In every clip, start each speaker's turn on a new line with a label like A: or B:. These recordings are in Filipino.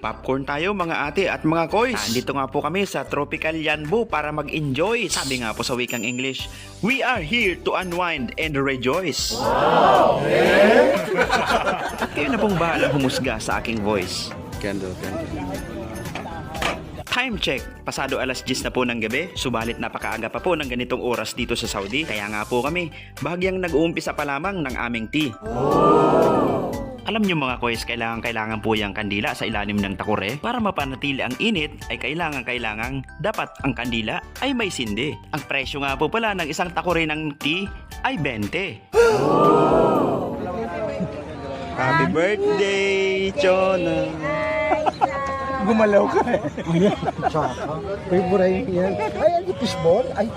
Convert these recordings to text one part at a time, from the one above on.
A: Popcorn tayo mga ate at mga koys. Nandito nga po kami sa Tropical Yanbu para mag-enjoy. Sabi nga po sa wikang English, we are here to unwind and rejoice. Wow! At kayo na pong bahalang humusga sa aking voice.
B: Kendo.
A: Time check, pasado alas 10 na po ng gabi, subalit napakaaga pa po ng ganitong oras dito sa Saudi. Kaya nga po kami, bahagyang nag-uumpisa pa lamang ng aming tea. Alam nyo mga koys, kailangan po yung kandila sa ilalim ng takure. Para mapanatili ang init ay kailangan dapat ang kandila ay may sindi. Ang presyo nga po pala ng isang takure ng tea ay 20. Happy birthday, Chona!
C: Gumalaw ka eh. Favorite yan. Ay, ano, fishball? Ay,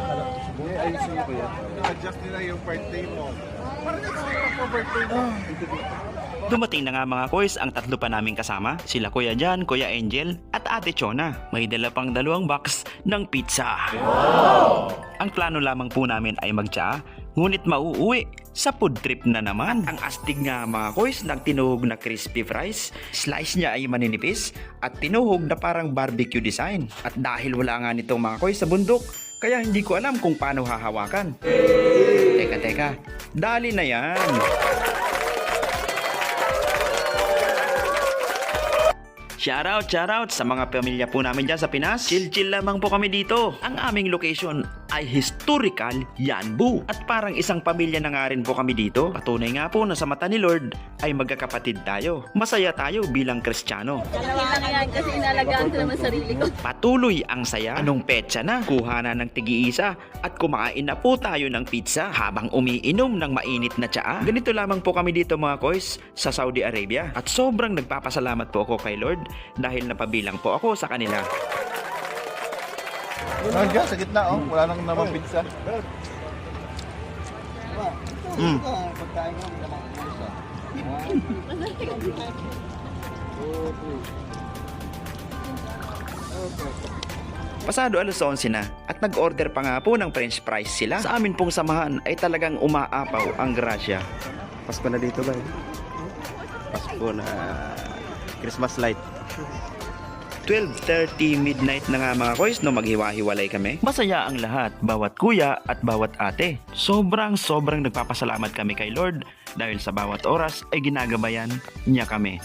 B: Ayusin mo kuya. Adjust nila yung birthday mo. Parang yung birthday mo.
A: Dumating na nga mga koys ang tatlo pa naming kasama, sila Kuya Jan, Kuya Angel at Ate Chona. May dala pang 2 box ng pizza. Wow! Ang plano lamang po namin ay magtsa, ngunit mauuwi sa food trip na naman. Ang astig nga mga koys ng tinuhog na crispy fries, slice niya ay maninipis at tinuhog na parang barbecue design. At dahil wala nga nitong mga koys sa bundok, kaya hindi ko alam kung paano hahawakan. Teka, dali na yan. Shoutout sa mga pamilya po namin dyan sa Pinas. Chill lamang po kami dito. Ang aming location ay historical Yanbu. At parang isang pamilya na nga rin po kami dito. Patunay nga po na sa mata ni Lord ay magkakapatid tayo. Masaya tayo bilang Kristiyano.
D: Kailangan yan kasi inalagaan ko naman sarili ko.
A: Patuloy ang saya. Anong petsa na? Kuha na ng tigi-isa at kumain na po tayo ng pizza habang umiinom ng mainit na tsaa. Ganito lamang po kami dito mga koys sa Saudi Arabia. At sobrang nagpapasalamat po ako kay Lord dahil napabilang po ako sa kanila.
B: Nandiyan sa gitna oh. Wala nang naman pizza.
A: Pasado alas 11 na at nag-order pa nga po ng french fries sila. Sa amin pong samahan ay talagang umaapaw ang grasya.
B: Pasko na dito ba? Pasko na Christmas light.
A: 12:30 midnight na nga mga koys no maghiwa-hiwalay kami. Masaya ang lahat, bawat kuya at bawat ate. Sobrang nagpapasalamat kami kay Lord dahil sa bawat oras ay ginagabayan niya kami.